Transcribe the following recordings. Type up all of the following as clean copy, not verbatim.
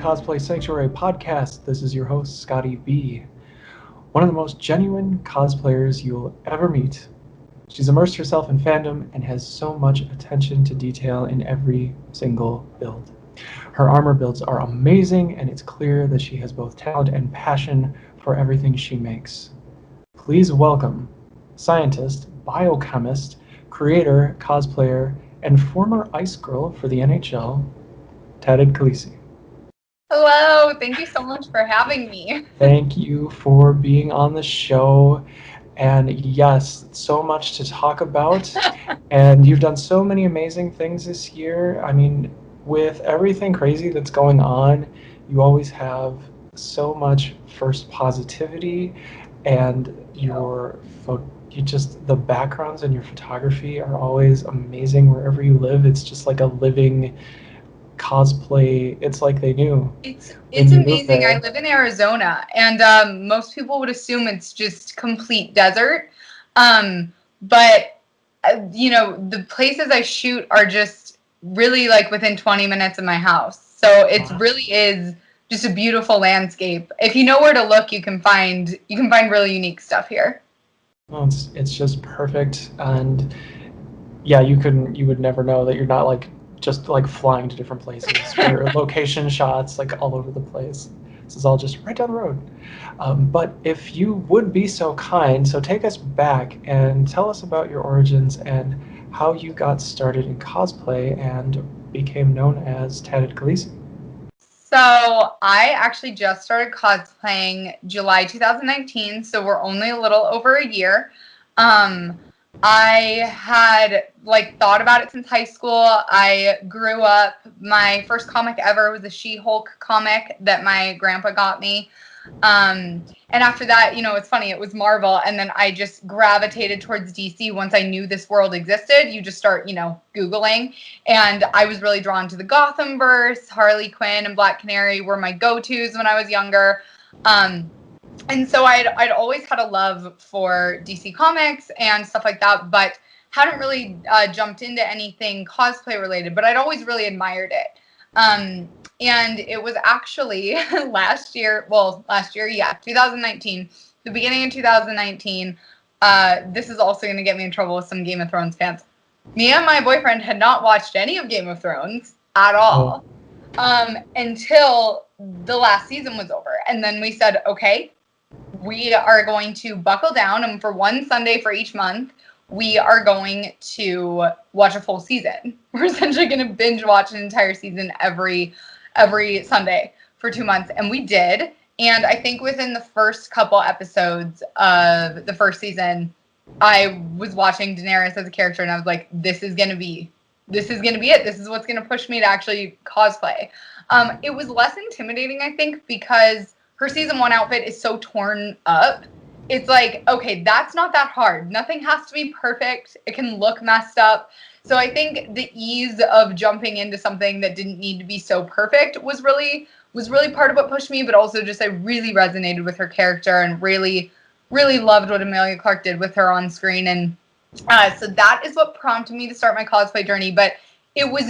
Cosplay Sanctuary podcast. This is your host, Scotty B. One of the most genuine cosplayers you'll ever meet. She's immersed herself in fandom and has so much attention to detail in every single build. Her armor builds are amazing, and it's clear that she has both talent and passion for everything she makes. Please welcome scientist, biochemist, creator, cosplayer, and former ice girl for the NHL, Tatted Khaleesi. Hello, thank you so much for having me. Thank you for being on the show. And yes, so much to talk about. And you've done so many amazing things this year. I mean, with everything crazy that's going on, you always have so much first positivity, and the backgrounds in your photography are always amazing wherever you live. It's just like a living cosplay. It's like they knew. It's amazing. I live in Arizona, and most people would assume it's just complete desert. But the places I shoot are just really like within 20 minutes of my house. So it really is just a beautiful landscape. If you know where to look, you can find really unique stuff here. Well, it's just perfect, and yeah, you would never know that you're not like just like flying to different places for location shots like all over the place. This is all just right down the road. But if you would be so kind, so take us back and tell us about your origins and how you got started in cosplay and became known as Tatted Khaleesi. So I actually just started cosplaying July 2019, so we're only a little over a year. I had thought about it since high school. I grew up, my first comic ever was a She-Hulk comic that my grandpa got me. And after that, it's funny, it was Marvel, and then I just gravitated towards DC once I knew this world existed. You just start, Googling, and I was really drawn to the Gothamverse. Harley Quinn and Black Canary were my go-tos when I was younger. And so I'd always had a love for DC Comics and stuff like that, but hadn't really jumped into anything cosplay related, but I'd always really admired it. And it was actually last year, 2019, the beginning of 2019. This is also going to get me in trouble with some Game of Thrones fans. Me and my boyfriend had not watched any of Game of Thrones at all until the last season was over. And then we said, okay, we are going to buckle down, and for one Sunday for each month, we are going to watch a full season. We're essentially going to binge watch an entire season every Sunday for 2 months, and we did. And I think within the first couple episodes of the first season, I was watching Daenerys as a character, and I was like, this is going to be it. This is what's going to push me to actually cosplay. It was less intimidating, I think, because her season 1 outfit is so torn up. It's like, okay, that's not that hard. Nothing has to be perfect. It can look messed up. So I think the ease of jumping into something that didn't need to be so perfect was really part of what pushed me, but also just I really resonated with her character and really, really loved what Emilia Clarke did with her on screen. And so that is what prompted me to start my cosplay journey. But it was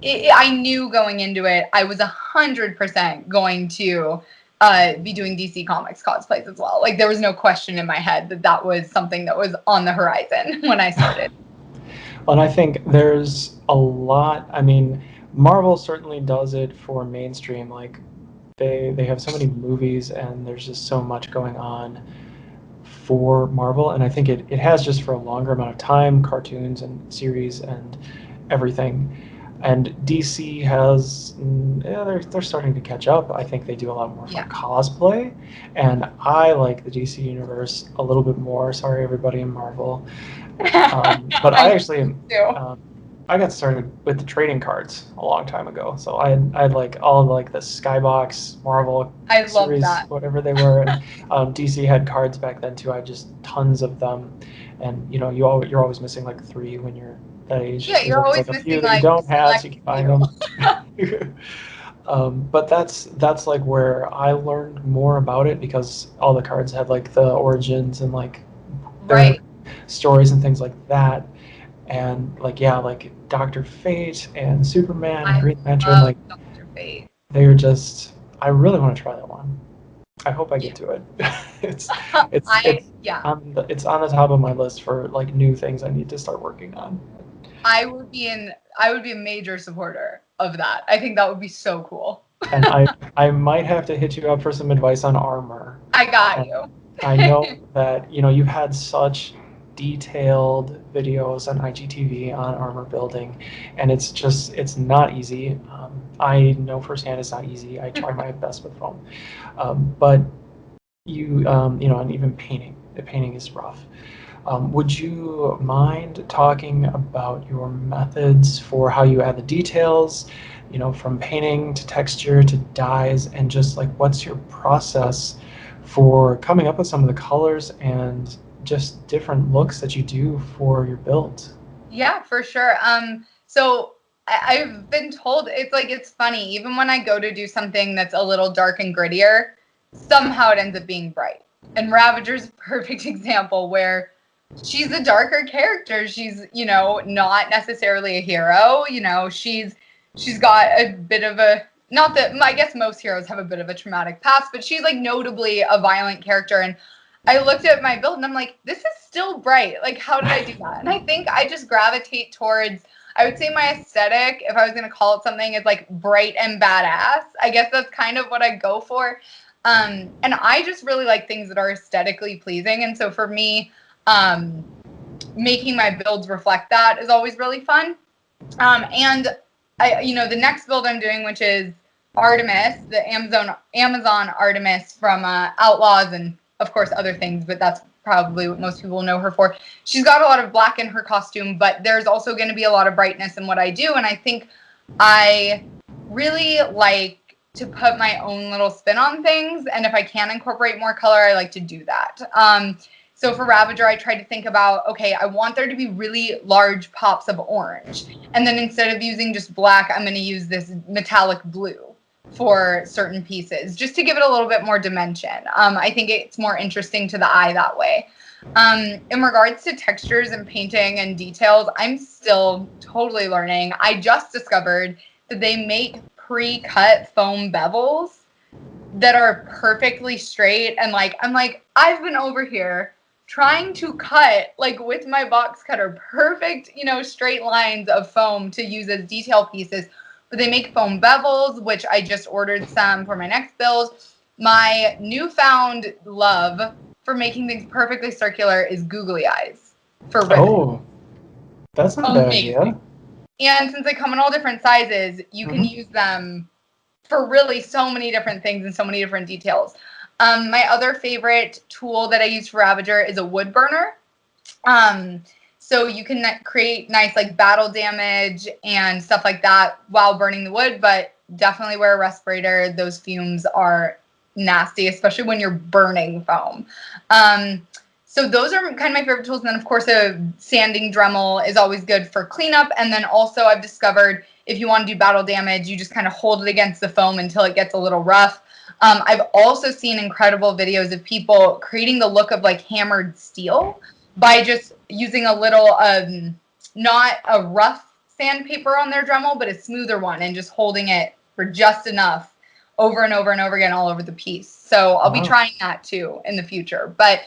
I knew going into it, I was 100% going to be doing DC Comics cosplays as well. Like, there was no question in my head that was something that was on the horizon when I started. Well, and I think there's a lot. I mean, Marvel certainly does it for mainstream. Like, they have so many movies, and there's just so much going on for Marvel. And I think it has just for a longer amount of time, cartoons and series and everything. And DC has, they're starting to catch up. I think they do a lot more for cosplay, and I like the DC universe a little bit more. Sorry, everybody in Marvel, but I actually I got started with the trading cards a long time ago. So I had like all of like the Skybox, Marvel series, whatever they were. And, DC had cards back then too. I had just tons of them, and you're always missing like 3 when you're that age. Yeah, you're always like a missing few that you don't have, so you can find them. But that's like where I learned more about it, because all the cards had like the origins and like their stories and things like that. And like Dr. Fate and Superman and Green Lantern, like Dr. Fate. they're just. I really want to try that one. I hope I get to it. it's it's I it's yeah. it's on the top of my list for like new things I need to start working on. I would be a major supporter of that. I think that would be so cool. And I might have to hit you up for some advice on armor. I got And you. I know that you've had such detailed videos on IGTV on armor building, and it's not easy. I know firsthand it's not easy. I try my best with foam, but and even painting. The painting is rough. Would you mind talking about your methods for how you add the details, from painting to texture to dyes, and just like what's your process for coming up with some of the colors and just different looks that you do for your build? Yeah, for sure. So I've been told it's funny, even when I go to do something that's a little dark and grittier, somehow it ends up being bright. And Ravager's a perfect example where she's a darker character. She's, not necessarily a hero. She's got a bit of a, not that, I guess most heroes have a bit of a traumatic past, but she's like notably a violent character. And I looked at my build and I'm like, this is still bright. Like, how did I do that? And I think I just gravitate towards, I would say my aesthetic, if I was going to call it something, is like bright and badass. I guess that's kind of what I go for. And I just really like things that are aesthetically pleasing. And so for me, making my builds reflect that is always really fun. And the next build I'm doing, which is Artemis, the Amazon Artemis from Outlaws, and of course other things, but that's probably what most people know her for. She's got a lot of black in her costume, but there's also going to be a lot of brightness in what I do, and I think I really like to put my own little spin on things, and if I can incorporate more color, I like to do that. So for Ravager, I tried to think about, okay, I want there to be really large pops of orange. And then instead of using just black, I'm going to use this metallic blue for certain pieces, just to give it a little bit more dimension. I think it's more interesting to the eye that way. In regards to textures and painting and details, I'm still totally learning. I just discovered that they make pre-cut foam bevels that are perfectly straight. And I've been over here trying to cut with my box cutter perfect straight lines of foam to use as detail pieces, but they make foam bevels, which I just ordered some for my next build. My newfound love for making things perfectly circular is googly eyes for ribbon. Oh, that's not a bad idea. And since they come in all different sizes, you can use them for really so many different things and so many different details. My other favorite tool that I use for Ravager is a wood burner. So you can create nice battle damage and stuff like that while burning the wood, but definitely wear a respirator. Those fumes are nasty, especially when you're burning foam. So those are kind of my favorite tools. And then, of course, a sanding Dremel is always good for cleanup. And then also I've discovered if you want to do battle damage, you just kind of hold it against the foam until it gets a little rough. I've also seen incredible videos of people creating the look of hammered steel by just using a little, not a rough sandpaper on their Dremel, but a smoother one, and just holding it for just enough over and over and over again all over the piece. So I'll be trying that too in the future. But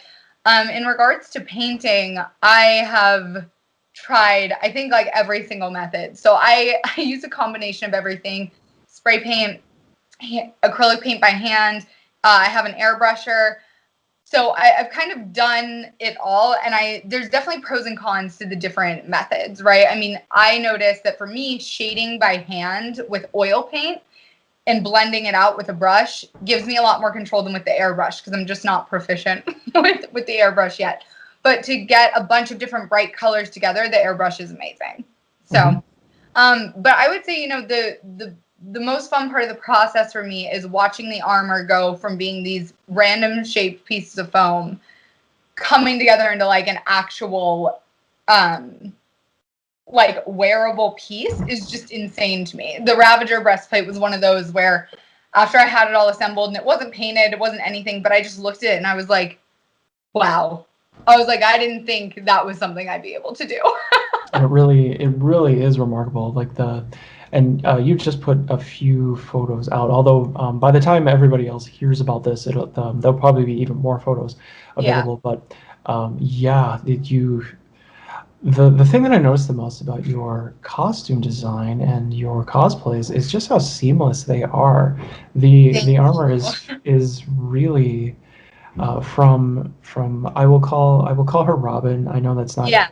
in regards to painting, I have tried, I think, every single method. So I use a combination of everything: spray paint, acrylic paint by hand. I have an airbrusher. So I've kind of done it all, and there's definitely pros and cons to the different methods, right? I mean, I noticed that for me, shading by hand with oil paint and blending it out with a brush gives me a lot more control than with the airbrush, because I'm just not proficient with the airbrush yet. But to get a bunch of different bright colors together, the airbrush is amazing. So, but I would say, the most fun part of the process for me is watching the armor go from being these random shaped pieces of foam coming together into an actual wearable piece is just insane to me. The Ravager breastplate was one of those where after I had it all assembled and it wasn't painted, it wasn't anything, but I just looked at it and I was like, wow. I was like, I didn't think that was something I'd be able to do. It really is remarkable. And you just put a few photos out, although by the time everybody else hears about this, there'll probably be even more photos Yeah. available. But yeah, the thing that I noticed the most about your costume design and your cosplays is just how seamless they are. The Thank armor you. is really from I will call her Robin. I know Yeah.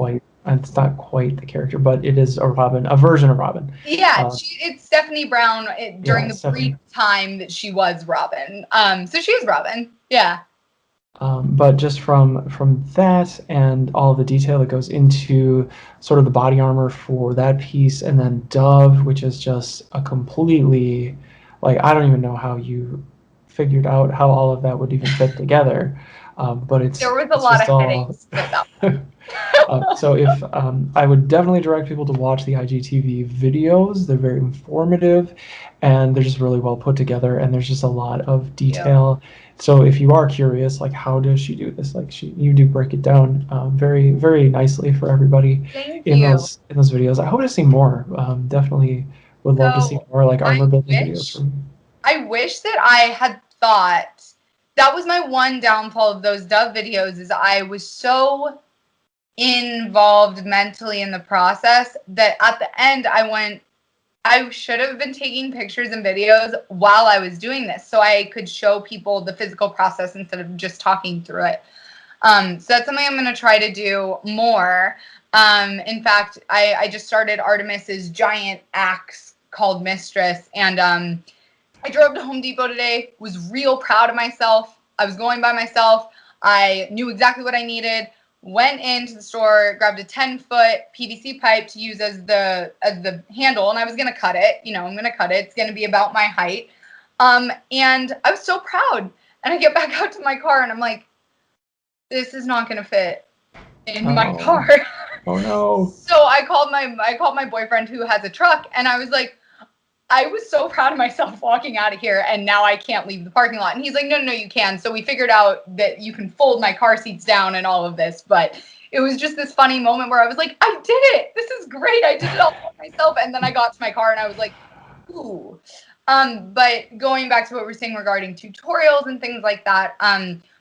that's not quite the character, but it is a Robin, a version of Robin. Yeah, Uh, it's Stephanie Brown during yeah, the brief Stephanie. time that she was Robin. So she is Robin. Yeah. But just from that and all the detail that goes into sort of the body armor for that piece, and then Dove, which is just a completely like I don't even know how you figured out how all of that would even fit together. But There was a it's lot just of all. headaches with that. So if I would definitely direct people to watch the IGTV videos. They're very informative, and they're just really well put together. And there's just a lot of Yeah. detail. So if you are curious, like how does she do this? Like you do break it down very very nicely for everybody Thank you. in those videos. I hope to see more. Definitely would love to see So more like I armor building videos wish from. I wish that I had thought that was my one downfall of those Dove videos is I was so involved mentally in the process that at the end I should have been taking pictures and videos while I was doing this so I could show people the physical process instead of just talking through it. So that's something I'm going to try to do more. In fact, I just started Artemis's giant axe called Mistress, and I drove to Home Depot today, was real proud of myself. I was going by myself. I knew exactly what I needed. Went into the store, grabbed a 10-foot PVC pipe to use as the handle, and I was gonna cut it. I'm gonna cut it. It's gonna be about my height. And I was so proud. And I get back out to my car, and I'm like, this is not gonna fit in my Oh, car. oh no. So I called my boyfriend who has a truck, and I was like, I was so proud of myself walking out of here, and now I can't leave the parking lot. And he's like, no, no, no, you can. So we figured out that you can fold my car seats down and all of this. But it was just this funny moment where I was like, I did it. This is great. I did it all by myself. And then I got to my car and I was like, ooh. But going back to what we're saying regarding tutorials and things like that,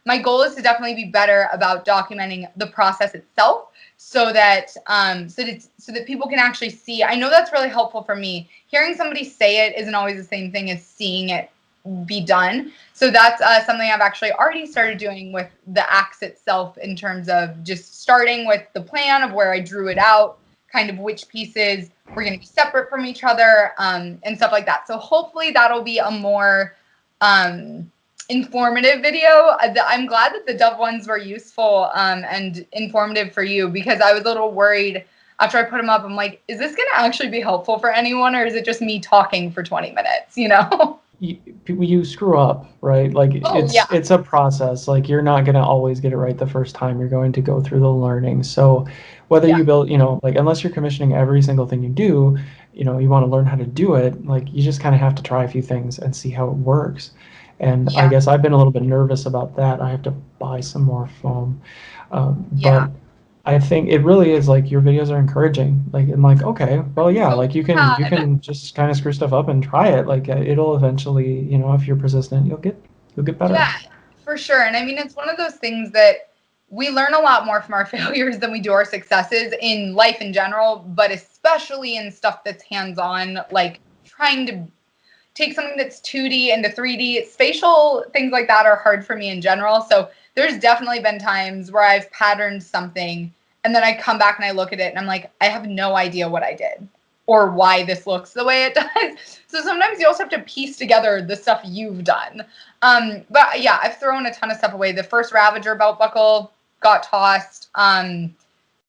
my goal is to definitely be better about documenting the process itself so that so that people can actually see. I know that's really helpful for me. Hearing somebody say it isn't always the same thing as seeing it be done. So that's something I've actually already started doing with the axe itself in terms of just starting with the plan of where I drew it out, kind of which pieces were going to be separate from each other, and stuff like that. So hopefully that'll be a more informative video. I'm glad that the Dove ones were useful and informative for you because I was a little worried after I put them up. I'm like, is this going to actually be helpful for anyone or is it just me talking for 20 minutes? You screw up, right? Like Oh, yeah. it's a process. Like you're not gonna always get it right the first time. You're going to go through the learning. So whether Yeah. you build, like unless you're commissioning every single thing you do, you want to learn how to do it. Like you just kind of have to try a few things and see how it works. And I Yeah. guess I've been a little bit nervous about that. I have to buy some more foam, Yeah. but I think it really is like your videos are encouraging. Like and like okay, well I'm yeah, so like you glad. can just kind of screw stuff up and try it. Like it'll eventually, if you're persistent, you'll get better. Yeah, for sure. And I mean, it's one of those things that we learn a lot more from our failures than we do our successes in life in general, but especially in stuff that's hands-on, like trying to take something that's 2D into 3D. Spatial things like that are hard for me in general. So there's definitely been times where I've patterned something and then I come back and I look at it and I'm like, I have no idea what I did or why this looks the way it does. So sometimes you also have to piece together the stuff you've done. But yeah, I've thrown a ton of stuff away. The first Ravager belt buckle got tossed. And,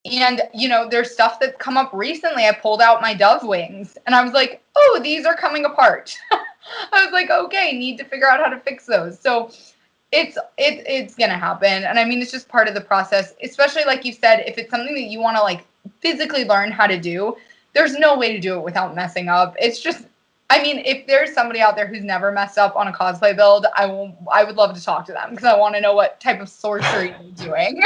there's stuff that's come up recently. I pulled out my Dove wings and I was like, oh, these are coming apart. I was like, okay, need to figure out how to fix those. So it's going to happen. And I mean, it's just part of the process, especially like you said, if it's something that you want to like physically learn how to do, there's no way to do it without messing up. It's just, I mean, if there's somebody out there who's never messed up on a cosplay build, I would love to talk to them because I want to know what type of sorcery they're doing.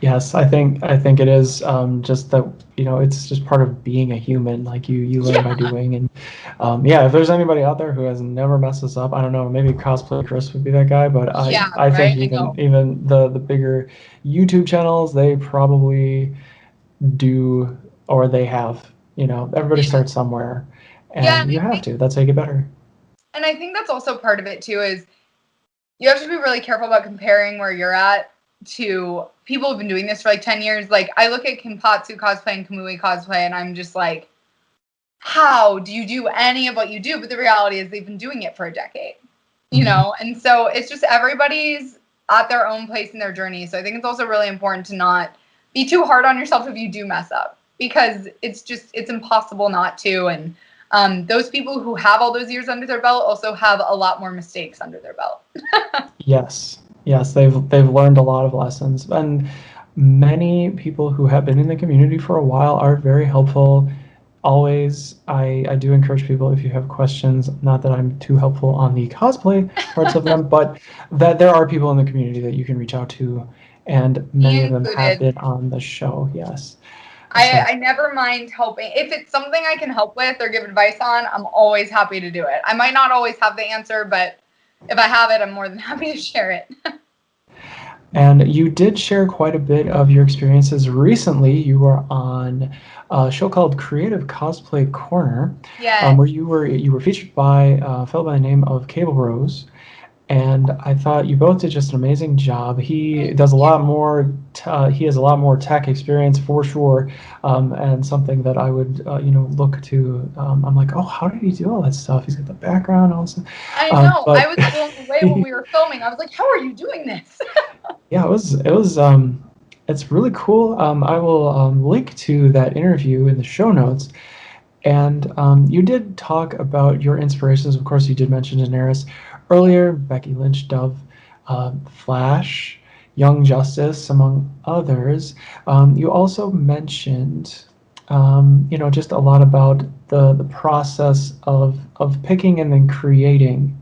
Yes, I think it is just that it's just part of being a human. Like you learn by Yeah. doing, and yeah, if there's anybody out there who has never messed this up, I don't know, maybe Cosplay Chris would be that guy, but I Yeah, I think right. I even know. even the bigger YouTube channels, they probably do, or they have. Everybody Yeah. starts somewhere, Yeah, and you have to. That's how you get better. and I think that's also part of it too is you have to be really careful about comparing where you're at to people who've been doing this for like 10 years. Like I look at Kimpatsu cosplay and Kamui cosplay and I'm just like, how do you do any of what you do? But the reality is they've been doing it for a decade, Mhm. And so it's just everybody's at their own place in their journey. So I think it's also really important to not be too hard on yourself if you do mess up because it's impossible not to. And those people who have all those years under their belt also have a lot more mistakes under their belt. Yes, yes, they've learned a lot of lessons, and many people who have been in the community for a while are very helpful. Always, I do encourage people if you have questions, not that I'm too helpful on the cosplay parts of them, but that there are people in the community that you can reach out to, and Me many of them have included. been on the show. Yes, I, so I never mind helping. If it's something I can help with or give advice on, I'm always happy to do it. I might not always have the answer, but if I have it, I'm more than happy to share it. and you did share quite a bit of your experiences recently. You were on a show called Creative Cosplay Corner, Yes. where you were featured by a fellow by the name of Cable Rose, and I thought you both did just an amazing job. He Thank does a you. lot more. He has a lot more tech experience for sure, and something that I would look to. I'm like, oh, how did he do all that stuff? He's got the background, all this stuff. I know. I But was blown away when we were filming. I was like, how are you doing this? yeah, it was it's really cool. I will link to that interview in the show notes. And you did talk about your inspirations. Of course, you did mention Daenerys Yeah. earlier, Becky Lynch, Dove, Flash, Young Justice, among others. You also mentioned, just a lot about the process of picking and then creating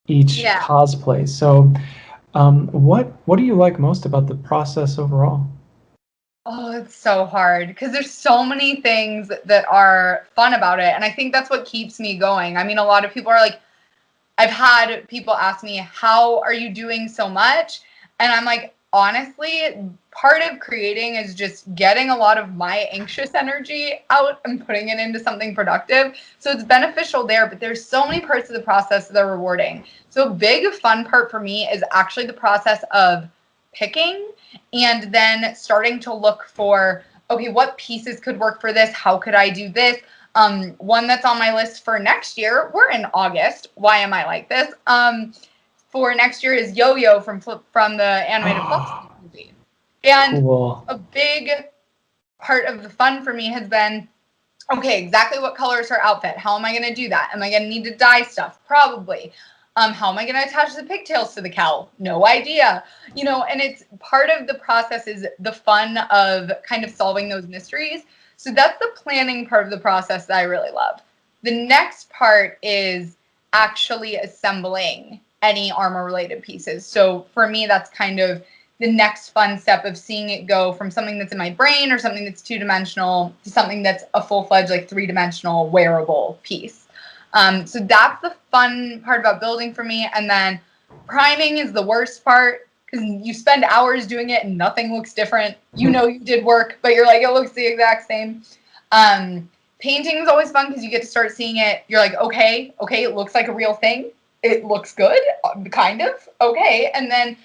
each Yeah. cosplay. So, what do you like most about the process overall? Oh, it's so hard because there's so many things that are fun about it. And I think that's what keeps me going. I mean, a lot of people are like, I've had people ask me, how are you doing so much? And I'm like, honestly, part of creating is just getting a lot of my anxious energy out and putting it into something productive. So it's beneficial there, but there's so many parts of the process that are rewarding. So a big fun part for me is actually the process of picking and then starting to look for, okay, what pieces could work for this? How could I do this? One that's on my list for next year. We're in August. Why am I like this? For next year is Yo-Yo from the animated Flux movie, and Cool. a big part of the fun for me has been okay, exactly what color is her outfit? How am I going to do that? Am I going to need to dye stuff? Probably. How am I going to attach the pigtails to the cowl? No idea. And it's part of the process is the fun of kind of solving those mysteries. So that's the planning part of the process that I really love. The next part is actually assembling any armor related pieces. So for me, that's kind of the next fun step of seeing it go from something that's in my brain or something that's two-dimensional to something that's a full-fledged like three-dimensional wearable piece. So that's the fun part about building for me. And then priming is the worst part because you spend hours doing it and nothing looks different. You did work, but you're like, it looks the exact same. Painting is always fun because you get to start seeing it. You're like, okay, it looks like a real thing. It looks good, kind of. Okay. And then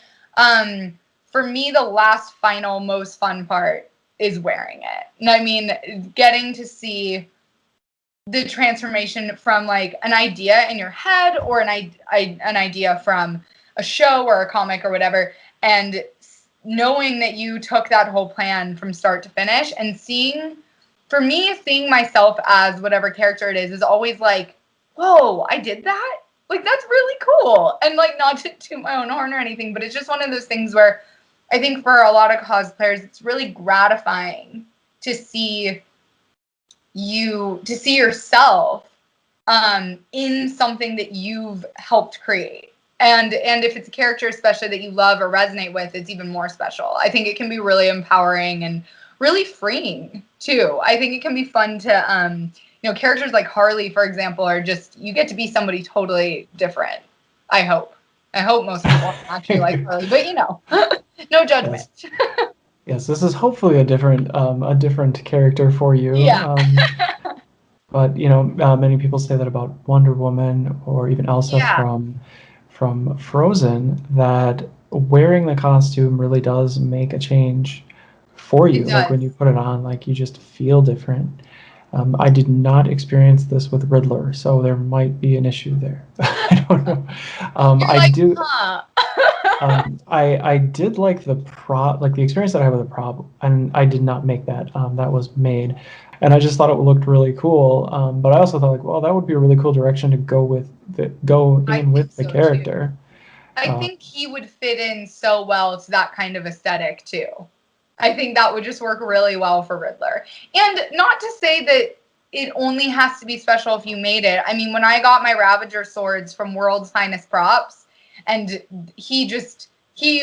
for me, the last final, most fun part is wearing it. And I mean, getting to see the transformation from like an idea in your head or an idea from a show or a comic or whatever, and knowing that you took that whole plan from start to finish and for me, seeing myself as whatever character it is always like, whoa, I did that? Like, that's really cool. And like, not to toot my own horn or anything, but it's just one of those things where I think for a lot of cosplayers, it's really gratifying to see yourself in something that you've helped create. And if it's a character especially that you love or resonate with, it's even more special. I think it can be really empowering and really freeing too. I think it can be fun to characters like Harley, for example, are just, you get to be somebody totally different. I hope most people actually like Harley, but no judgment. Yes, this is hopefully a different character for you. Yeah. But many people say that about Wonder Woman or even Elsa from Frozen, that wearing the costume really does make a change for you. Like when you put it on, like you just feel different. I did not experience this with Riddler, so there might be an issue there. I don't know. I do. I did like the experience that I had with the prop, and I did not make that. That was made, and I just thought it looked really cool. But I also thought like, well, that would be a really cool direction to go with the character. I think he would fit in so well to that kind of aesthetic too. I think that would just work really well for Riddler. And not to say that it only has to be special if you made it. I mean, when I got my Ravager swords from World's Finest Props, and he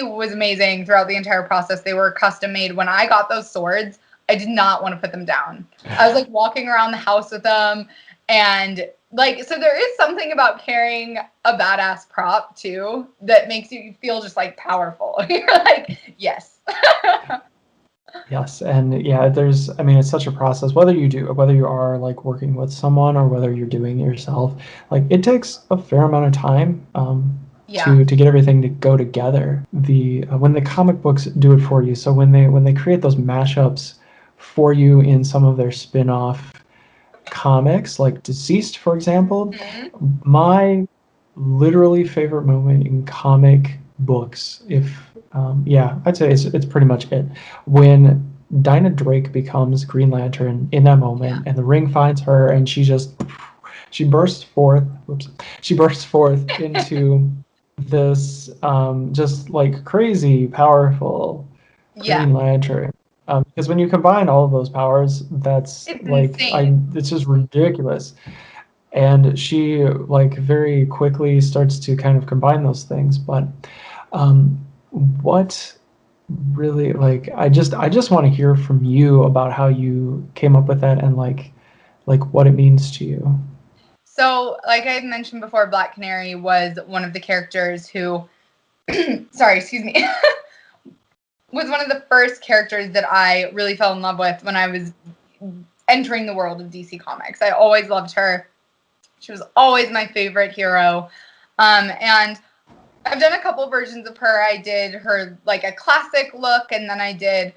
was amazing throughout the entire process. They were custom made. When I got those swords, I did not want to put them down. I was like walking around the house with them, and like, so there is something about carrying a badass prop too that makes you feel just like powerful. You're like, yes. Yes, and yeah, it's such a process. Whether you are like working with someone or whether you're doing it yourself, like it takes a fair amount of time to get everything to go together. When the comic books do it for you, so when they create those mashups for you in some of their spin-off comics, like Deceased, for example, my literally favorite moment in comic books, I'd say it's pretty much it. When Dinah Drake becomes Green Lantern in that moment, and the ring finds her, and she bursts forth. She bursts forth into this just like crazy powerful Green Lantern. Because when you combine all of those powers, it's just ridiculous. And she like very quickly starts to kind of combine those things. But what really I just want to hear from you about how you came up with that and like what it means to you. So, like I mentioned before, Black Canary was one of the characters who, sorry, excuse me, was one of the first characters that I really fell in love with when I was entering the world of DC Comics. I always loved her. She was always my favorite hero. And I've done a couple versions of her. I did her like a classic look, and then I did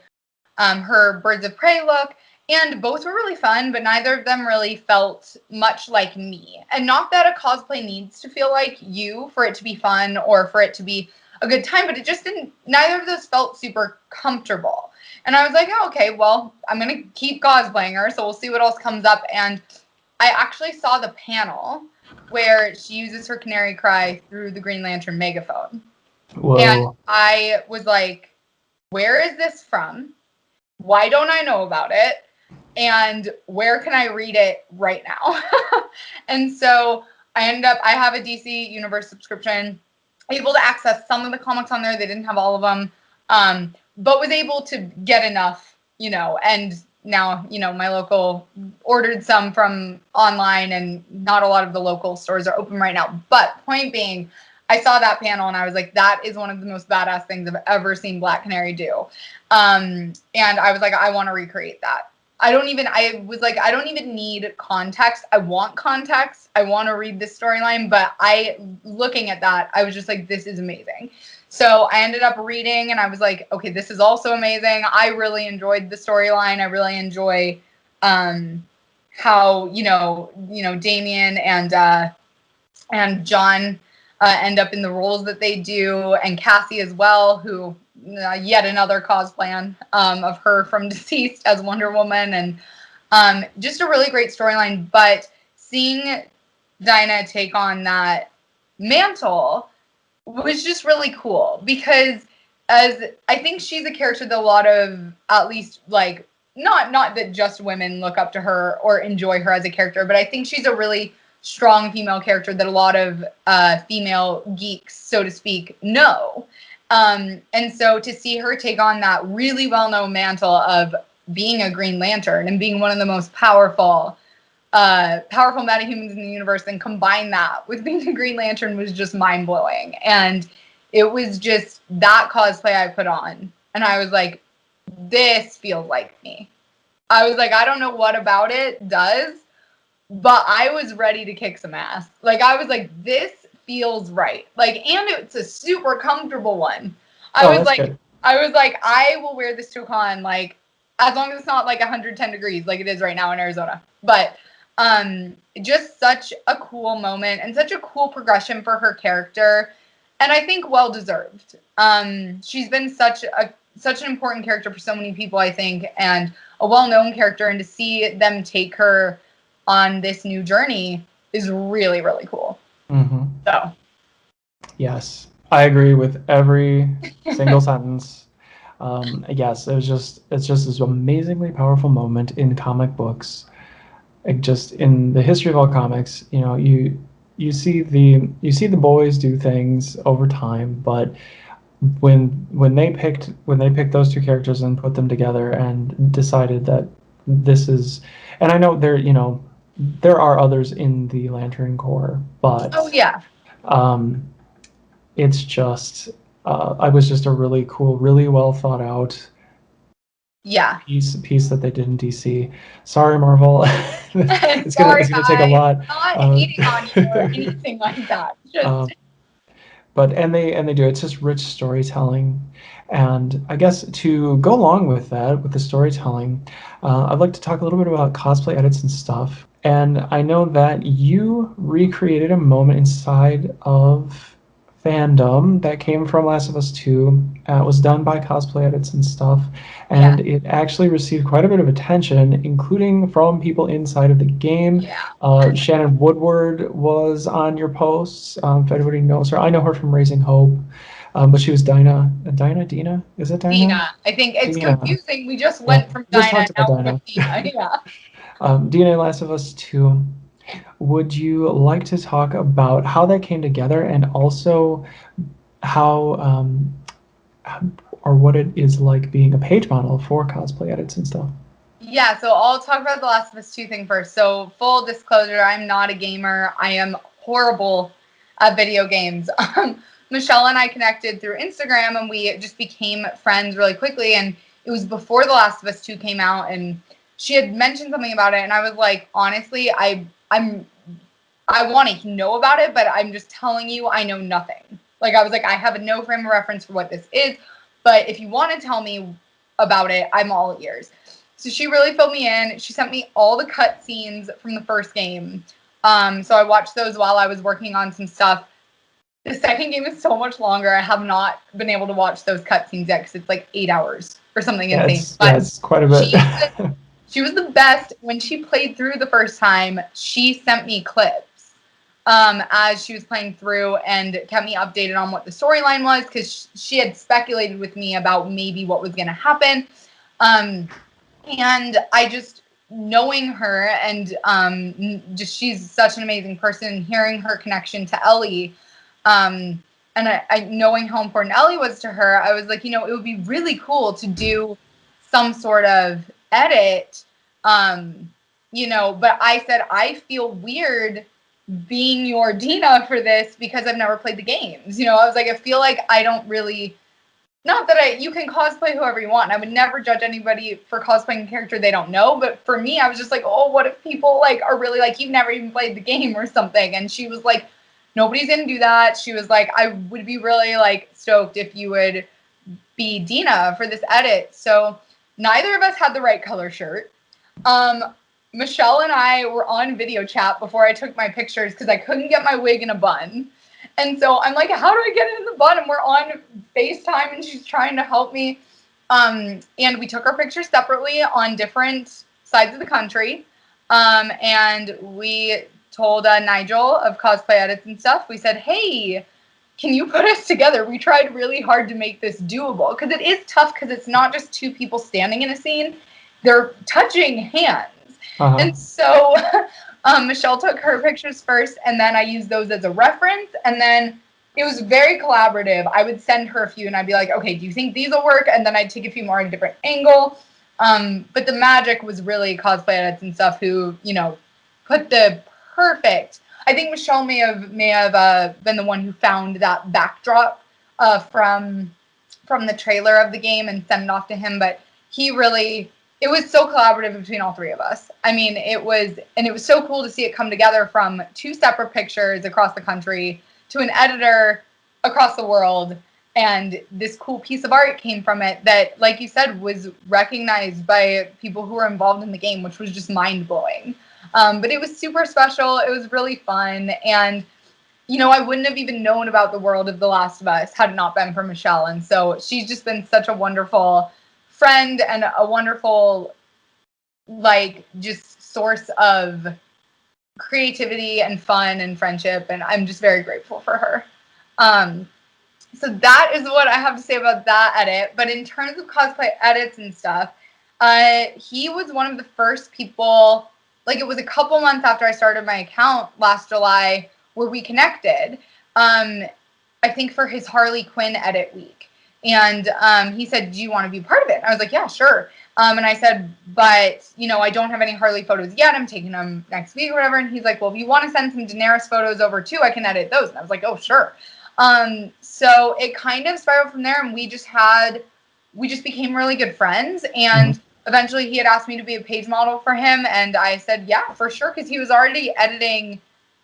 her Birds of Prey look. And both were really fun, but neither of them really felt much like me. And not that a cosplay needs to feel like you for it to be fun or for it to be a good time, but it just didn't, neither of those felt super comfortable. And I was like, oh, okay, well, I'm going to keep cosplaying her, so we'll see what else comes up. And I actually saw the panel where she uses her canary cry through the Green Lantern megaphone. Whoa. And I was like, where is this from? Why don't I know about it? And where can I read it right now? And so I have a DC Universe subscription, able to access some of the comics on there. They didn't have all of them, but was able to get enough, and now, my local ordered some from online, and not a lot of the local stores are open right now. But point being, I saw that panel and I was like, that is one of the most badass things I've ever seen Black Canary do. And I was like, I want to recreate that. I don't even need context. I want context. I want to read this storyline, but looking at that, I was just like, this is amazing. So I ended up reading, and I was like, okay, this is also amazing. I really enjoyed the storyline. I really enjoy how Damian and John end up in the roles that they do, and Cassie as well, who yet another cosplay of her from Deceased as Wonder Woman, and just a really great storyline. But seeing Dinah take on that mantle was just really cool, because as I think she's a character that a lot of, at least not that just women look up to her or enjoy her as a character, but I think she's a really strong female character that a lot of female geeks, so to speak, know. And so to see her take on that really well-known mantle of being a Green Lantern and being one of the most powerful metahumans in the universe, and combine that with being a Green Lantern was just mind-blowing. And it was just that cosplay I put on, and I was like, this feels like me. I was like, I don't know what about it does, but I was ready to kick some ass. Like, I was like, this feels right. Like, and it's a super comfortable one. I was like, I will wear this to a con, like, as long as it's not like 110 degrees like it is right now in Arizona. But just such a cool moment and such a cool progression for her character, and I think well deserved. She's been such an important character for so many people, I think, and a well-known character, and to see them take her on this new journey is really, really cool. Mm-hmm. So, yes, I agree with every single sentence. Yes, it's just this amazingly powerful moment in comic books. Like, just in the history of all comics, you know, you see the boys do things over time, but when they picked those two characters and put them together and decided that this is, and I know there are others in the Lantern Corps, but oh yeah, it's just I was just a really cool, really well thought out piece that they did in DC. Sorry, Marvel. it's gonna take a lot. Not hating on you or anything like that. Just but they do. It's just rich storytelling, and I guess to go along with that, with the storytelling, I'd like to talk a little bit about cosplay edits and stuff. And I know that you recreated a moment inside of fandom that came from Last of Us 2. It was done by Cosplay Edits and stuff, and it actually received quite a bit of attention, including from people inside of the game. Yeah. Shannon Woodward was on your posts. If anybody knows her, I know her from Raising Hope, but she was Dina? Is it Dina? Dina. I think it's confusing. We just went from Dina, now to Dina. Yeah. Dina, Last of Us 2. Would you like to talk about how that came together, and also how or what it is like being a page model for cosplay edits and stuff? Yeah, so I'll talk about the Last of Us 2 thing first. So full disclosure, I'm not a gamer. I am horrible at video games. Michelle and I connected through Instagram, and we just became friends really quickly. And it was before The Last of Us 2 came out, and she had mentioned something about it, and I was like, honestly, I want to know about it, but I'm just telling you, I know nothing. Like, I was like, I have no frame of reference for what this is, but if you want to tell me about it, I'm all ears. So she really filled me in. She sent me all the cut scenes from the first game. So I watched those while I was working on some stuff. The second game is so much longer. I have not been able to watch those cut scenes yet because it's like 8 hours or something insane. It's quite a bit. She was the best. When she played through the first time, she sent me clips as she was playing through and kept me updated on what the storyline was, because she had speculated with me about maybe what was going to happen. And I just, knowing her and just she's such an amazing person, hearing her connection to Ellie, and I knowing how important Ellie was to her, I was like, it would be really cool to do some sort of edit, but I said, I feel weird being your Dina for this because I've never played the games. I was like, I feel like I don't really, not that you can cosplay whoever you want. I would never judge anybody for cosplaying a character they don't know. But for me, I was just like, oh, what if people are really like, you've never even played the game or something? And she was like, nobody's going to do that. She was like, I would be really stoked if you would be Dina for this edit. So neither of us had the right color shirt. Michelle and I were on video chat before I took my pictures because I couldn't get my wig in a bun. And so I'm like, how do I get it in the bun? And we're on FaceTime and she's trying to help me. And we took our pictures separately on different sides of the country. And we told Nigel of Cosplay Edits and stuff, we said, hey, can you put us together? We tried really hard to make this doable because it is tough because it's not just two people standing in a scene. They're touching hands. And so Michelle took her pictures first, and then I used those as a reference, and then it was very collaborative. I would send her a few, and I'd be like, okay, do you think these will work? And then I'd take a few more at a different angle. But the magic was really Cosplay Edits and stuff who, you know, put the perfect. I think Michelle may have been the one who found that backdrop from the trailer of the game and sent it off to him. But he really, it was so collaborative between all three of us. I mean, it was so cool to see it come together from 2 separate pictures across the country to an editor across the world. And this cool piece of art came from it that, like you said, was recognized by people who were involved in the game, which was just mind-blowing. But it was super special. It was really fun. And, you know, I wouldn't have even known about the world of The Last of Us had it not been for Michelle. And so she's just been such a wonderful friend and a wonderful, like, just source of creativity and fun and friendship. And I'm just very grateful for her. So that is what I have to say about that edit. But in terms of cosplay edits and stuff, he was one of the first people, like it was a couple months after I started my account last July where we connected, I think for his Harley Quinn edit week. And he said, do you want to be part of it? And I was like, yeah, sure. And I said, but, you know, I don't have any Harley photos yet. I'm taking them next week or whatever. And he's like, well, if you want to send some Daenerys photos over too, I can edit those. And I was like, oh, sure. So it kind of spiraled from there, and we just became really good friends. And eventually he had asked me to be a page model for him. And I said, yeah, for sure. Cause he was already editing,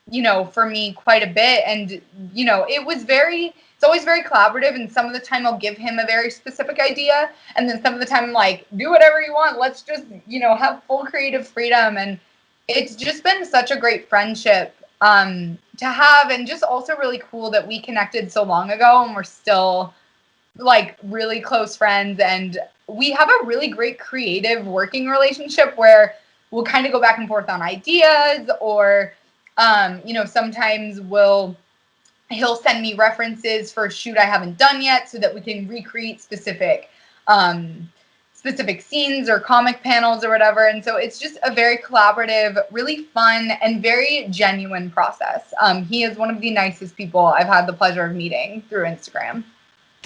you know, for me quite a bit. And, you know, it's always very collaborative. And some of the time I'll give him a very specific idea. And then some of the time I'm like, do whatever you want. Let's just, you know, have full creative freedom. And it's just been such a great friendship to have, and just also really cool that we connected so long ago and we're still like really close friends, and we have a really great creative working relationship where we'll kind of go back and forth on ideas, or you know, sometimes he'll send me references for a shoot I haven't done yet so that we can recreate specific scenes or comic panels or whatever. And so it's just a very collaborative, really fun, and very genuine process. He is one of the nicest people I've had the pleasure of meeting through Instagram.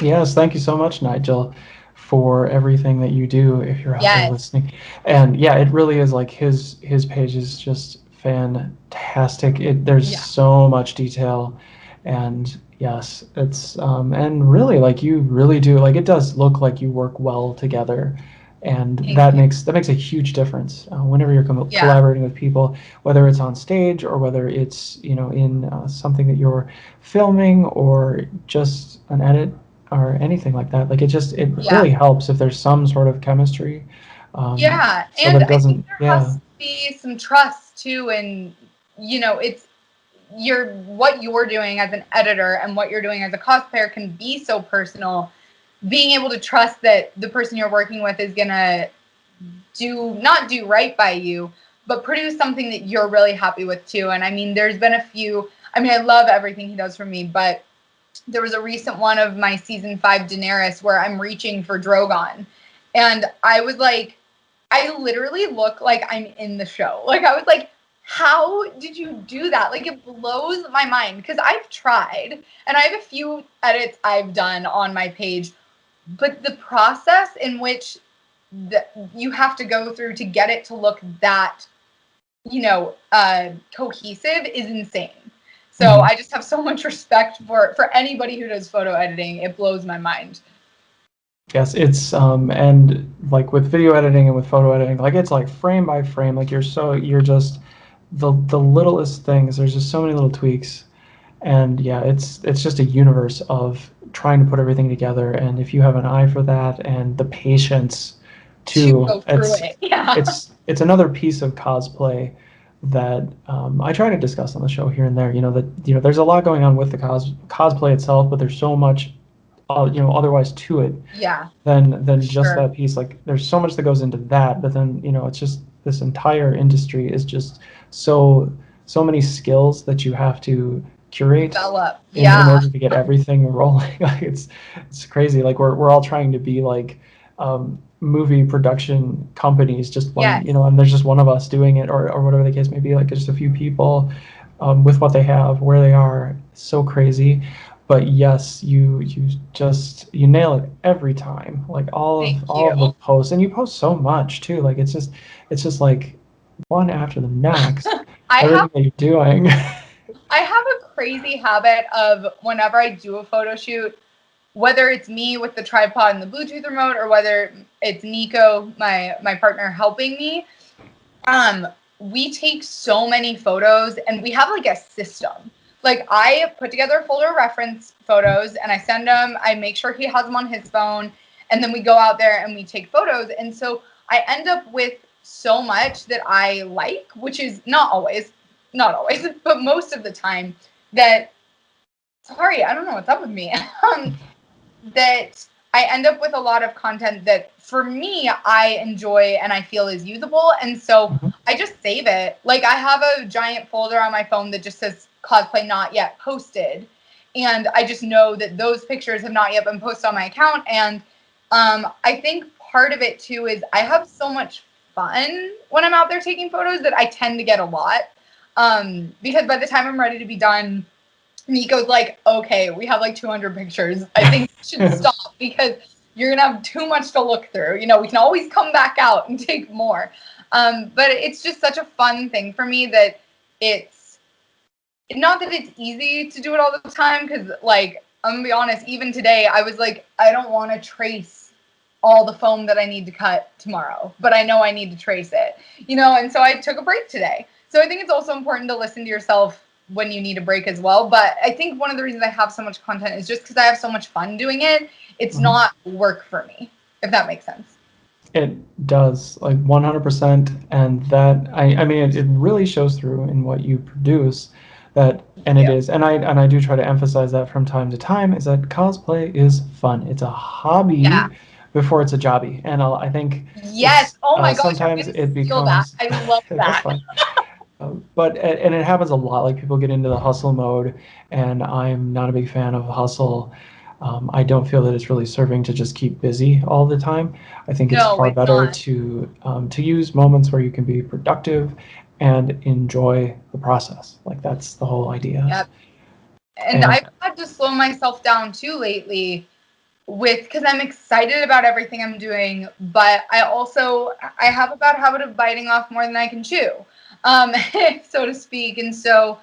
Yes, thank you so much, Nigel, for everything that you do if you're out there listening. And yeah, it really is like his page is just fantastic. There's so much detail, and yes, it's and really, like, you really do, like, it does look like you work well together, and that makes a huge difference whenever you're collaborating with people, whether it's on stage or whether it's, you know, in something that you're filming or just an edit or anything like that. Like, it really helps if there's some sort of chemistry. And so that it doesn't, I think there has to be some trust too, and, you know, it's what you're doing as an editor and what you're doing as a cosplayer can be so personal. Being able to trust that the person you're working with is gonna not do right by you, but produce something that you're really happy with too. And I mean, there's been a few, I mean, I love everything he does for me, but there was a recent one of my season 5 Daenerys where I'm reaching for Drogon, and I was like, I literally look like I'm in the show. Like, I was like, how did you do that? Like, it blows my mind, because I've tried, and I have a few edits I've done on my page, but the process in which you have to go through to get it to look that, you know, cohesive is insane. So I just have so much respect for anybody who does photo editing. It blows my mind. Yes, it's and like with video editing and with photo editing, like, it's like frame by frame, like you're just the littlest things. There's just so many little tweaks, and yeah, it's just a universe of trying to put everything together. And if you have an eye for that and the patience to go through it, it's another piece of cosplay that I try to discuss on the show here and there. You know, that, you know, there's a lot going on with the cosplay itself, but there's so much you know, otherwise to it than just that piece. Like, there's so much that goes into that, but then, you know, it's just this entire industry is just so many skills that you have to curate in order to get everything rolling. Like, it's crazy. Like, we're all trying to be like movie production companies, just one, Yes. and there's just one of us doing it, or whatever the case may be, like just a few people with what they have, where they are, so crazy. But yes, you nail it every time. Like Thank all you. of the posts, and you post so much too. Like it's just like one after the next. I Everything have that you're doing. I have a crazy habit of whenever I do a photo shoot, whether it's me with the tripod and the Bluetooth remote or whether it's Nico, my partner, helping me, we take so many photos and we have like a system. Like I put together a folder of reference photos and I send them, I make sure he has them on his phone, and then we go out there and we take photos. And so I end up with so much that I like, which is not always, but most of the time that, sorry, I don't know what's up with me. That I end up with a lot of content that for me I enjoy and I feel is usable, and so Mhm. I just save it. Like I have a giant folder on my phone that just says cosplay not yet posted, and I just know that those pictures have not yet been posted on my account. And I think part of it too is I have so much fun when I'm out there taking photos that I tend to get a lot, because by the time I'm ready to be done, Nico's like, okay, we have like 200 pictures. I think we should stop because you're going to have too much to look through. We can always come back out and take more. But it's just such a fun thing for me that it's not that it's easy to do it all the time. Cause like, I'm gonna be honest, even today, I was like, I don't want to trace all the foam that I need to cut tomorrow, but I know I need to trace it, and so I took a break today. So I think it's also important to listen to yourself when you need a break as well. But I think one of the reasons I have so much content is just because I have so much fun doing it. It's Mhm. not work for me, if that makes sense. It does, like 100%, and that I mean it really shows through in what you produce. And it Yeah. is, and I do try to emphasize that from time to time, is that cosplay is fun. It's a Yeah. hobby before it's a jobby, and I think Yes. it's Oh my gosh, I'm sometimes gonna it steal that. becomes I love that's that. fine. But and it happens a lot. Like people get into the hustle mode, and I'm not a big fan of hustle. I don't feel that it's really serving to just keep busy all the time. I think it's No, far it's better not. to use moments where you can be productive and enjoy the process. Like that's the whole idea. Yep. And And I've had to slow myself down too lately because I'm excited about everything I'm doing, but I have a bad habit of biting off more than I can chew, um, so to speak. And so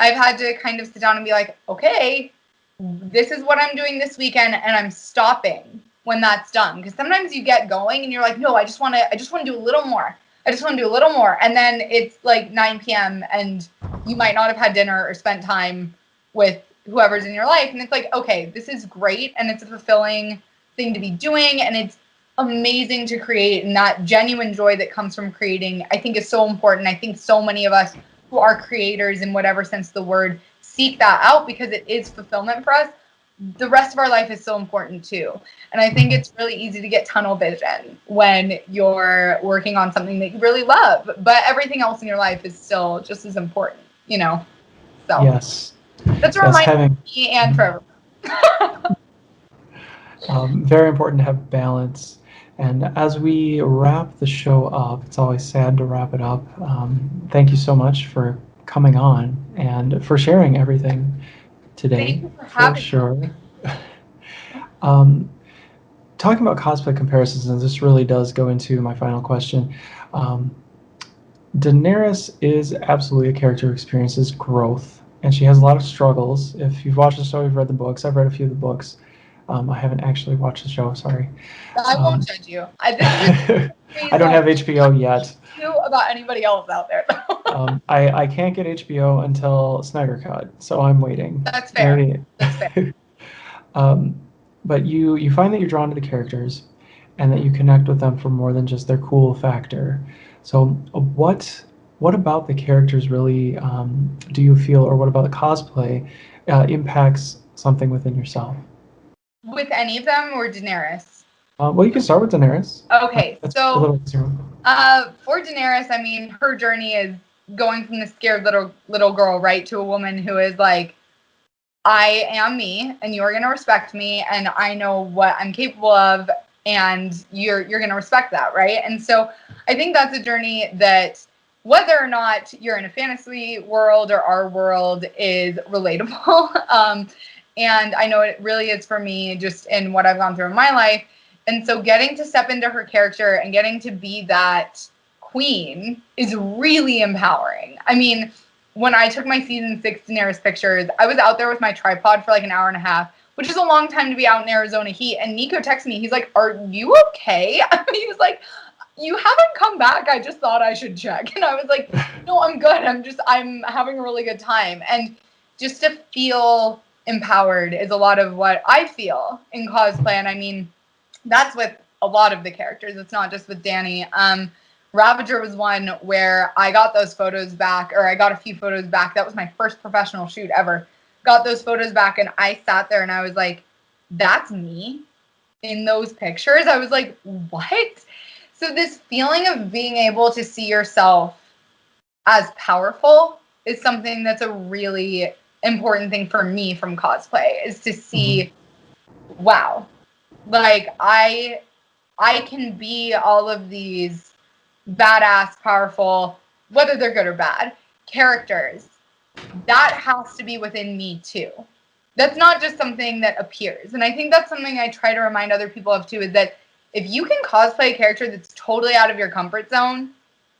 I've had to kind of sit down and be like, okay, this is what I'm doing this weekend, and I'm stopping when that's done. Because sometimes you get going and you're like, no, I just want to do a little more. I just want to do a little more, and then it's like 9 p.m. and you might not have had dinner or spent time with whoever's in your life, and it's like, okay, this is great, and it's a fulfilling thing to be doing, and it's amazing to create, and that genuine joy that comes from creating, I think, is so important. I think so many of us who are creators in whatever sense of the word seek that out because it is fulfillment for us. The rest of our life is so important too. And I think it's really easy to get tunnel vision when you're working on something that you really love, but everything else in your life is still just as important. So yes, that's a yes, reminder having for me and for everyone. very important to have balance. And as we wrap the show up, it's always sad to wrap it up. Thank you so much for coming on and for sharing everything Thank today, you for for having me. sure. Um, Talking about cosplay comparisons, and this really does go into my final question. Um, Daenerys is absolutely a character who experiences growth, and she has a lot of struggles. If you've watched the show, you've read the books. I've read a few of the books. I haven't actually watched the show. Sorry. I won't Um, judge you. This is the I reason don't why have HBO yet. you about anybody else out there. I can't get HBO until Snyder Cut, so I'm waiting. That's fair. Maybe. That's fair. um, but you find that you're drawn to the characters, and that you connect with them for more than just their cool factor. So what about the characters really do you feel, or what about the cosplay impacts something within yourself? With any of them or Daenerys? Well, you can start with Daenerys. Okay, That's a so little easier. for Daenerys, I mean, her journey is going from the scared little girl, right, to a woman who is like, I am me, and you are going to respect me, and I know what I'm capable of, and you're going to respect that, right? And so I think that's a journey that, whether or not you're in a fantasy world or our world, is relatable. And I know it really is for me, just in what I've gone through in my life. And so getting to step into her character and getting to be that queen is really empowering. I mean, when I took my season 6 Daenerys pictures, I was out there with my tripod for like an hour and a half, which is a long time to be out in Arizona heat. And Nico texted me. He's like, "Are you okay?" He was like, "You haven't come back. I just thought I should check." And I was like, "No, I'm good. I'm having a really good time." And just to feel empowered is a lot of what I feel in cosplay. And I mean, that's with a lot of the characters. It's not just with Danny. Ravager was one where I got those photos back, or I got a few photos back. That was my first professional shoot ever. Got those photos back, and I sat there and I was like, "That's me in those pictures." I was like, "What?" So this feeling of being able to see yourself as powerful is something that's a really important thing for me from cosplay, is to see, wow, like I can be all of these badass, powerful, whether they're good or bad, characters. That has to be within me too. That's not just something that appears. And I think that's something I try to remind other people of too, is that if you can cosplay a character that's totally out of your comfort zone,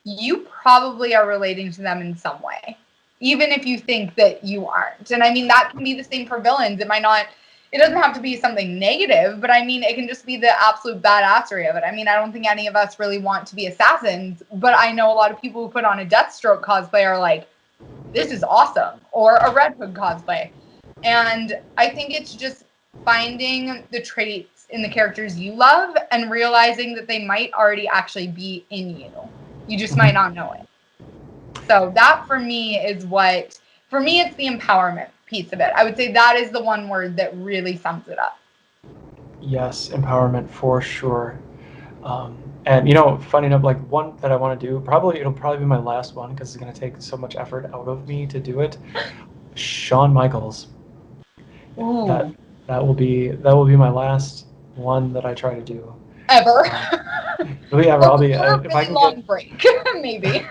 you probably are relating to them in some way, even if you think that you aren't. And I mean, that can be the same for villains. It doesn't have to be something negative, but I mean, it can just be the absolute badassery of it. I mean, I don't think any of us really want to be assassins, but I know a lot of people who put on a Deathstroke cosplay are like, "This is awesome," or a Red Hood cosplay. And I think it's just finding the traits in the characters you love and realizing that they might already actually be in you. You just might not know it. So that for me is it's the empowerment piece of it. I would say that is the one word that really sums it up. Yes, empowerment for sure. And you know, funny enough, like one that I want to do, it'll probably be my last one because it's going to take so much effort out of me to do it. Shawn Michaels. Ooh. That will be my last one that I try to do. Ever. Really ever. I'll be or a really long break, maybe.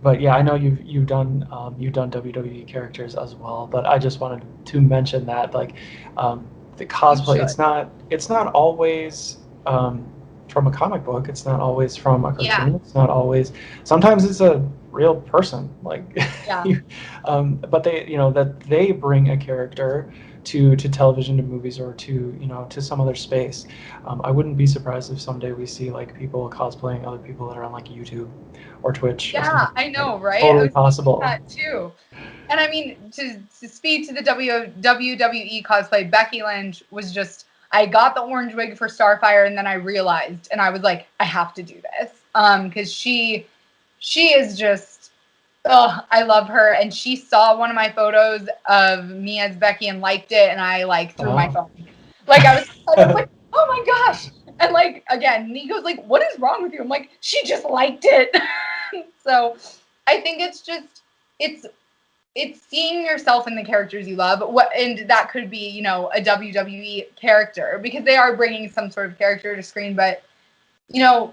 But yeah, I know you've done WWE characters as well. But I just wanted to mention that, like, the cosplay, it's not always from a comic book. It's not always from a cartoon. Yeah. It's not always. Sometimes it's a real person. Like, yeah. But they bring a character to television, to movies, or to some other space. I wouldn't be surprised if someday we see like people cosplaying other people that are on like YouTube or Twitch. Yeah, I know, right? Totally possible. That too. And I mean, to speak to the WWE cosplay, Becky Lynch was just, I got the orange wig for Starfire, and then I realized, and I was like, I have to do this. Because she is just, I love her. And she saw one of my photos of me as Becky and liked it, and I like threw my phone. Like I was like, oh my gosh. And like, again, Nico's like, what is wrong with you? I'm like, she just liked it. So I think it's just, it's seeing yourself in the characters you love. And that could be, a WWE character, because they are bringing some sort of character to screen. But,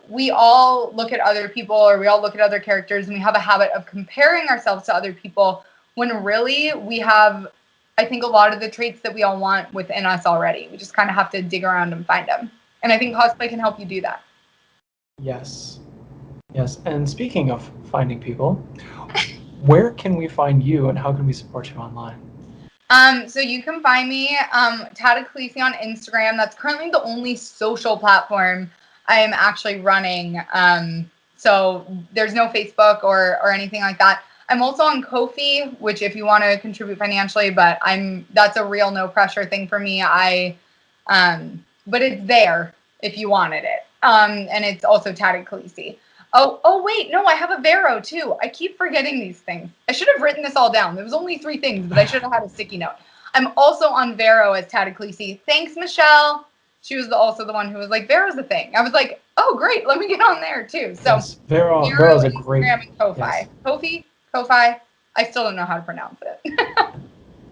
we all look at other people, or we all look at other characters, and we have a habit of comparing ourselves to other people, when really we have, I think, a lot of the traits that we all want within us already. We just kind of have to dig around and find them. And I think cosplay can help you do that. Yes. And speaking of finding people, where can we find you, and how can we support you online? So you can find me, Tata Khaleesi on Instagram. That's currently the only social platform I am actually running. So there's no Facebook or anything like that. I'm also on Ko-fi, which if you want to contribute financially, but that's a real no pressure thing for me. But it's there if you wanted it. And it's also Tata Khaleesi. Oh wait, no, I have a Vero too. I keep forgetting these things. I should have written this all down. There was only 3 things, but I should have had a sticky note. I'm also on Vero as Tata Khaleesi. Thanks, Michelle. She was also the one who was like, Vero's a thing. I was like, oh great, let me get on there too. So yes, Vero's a great. Instagram and Ko-fi. Yes. Ko-fi. I still don't know how to pronounce it.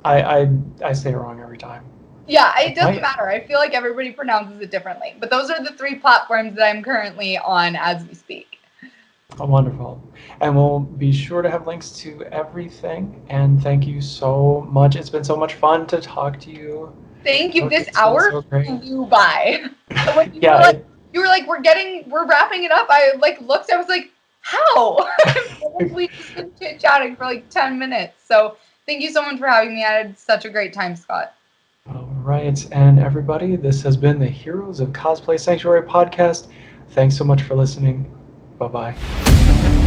I say it wrong every time. Yeah, it doesn't Right. matter. I feel like everybody pronounces it differently. But those are the 3 platforms that I'm currently on as we speak. Oh, wonderful. And we'll be sure to have links to everything. And thank you so much. It's been so much fun to talk to you. Thank you. Coach, This it's been hour so great. flew by. When Yeah, you were like, we're wrapping it up. I like looked, I was like, how? I've probably just been chit-chatting for like 10 minutes. So thank you so much for having me. I had such a great time, Scott. all right. And everybody, this has been the Heroes of Cosplay Sanctuary podcast. Thanks so much for listening. Bye bye.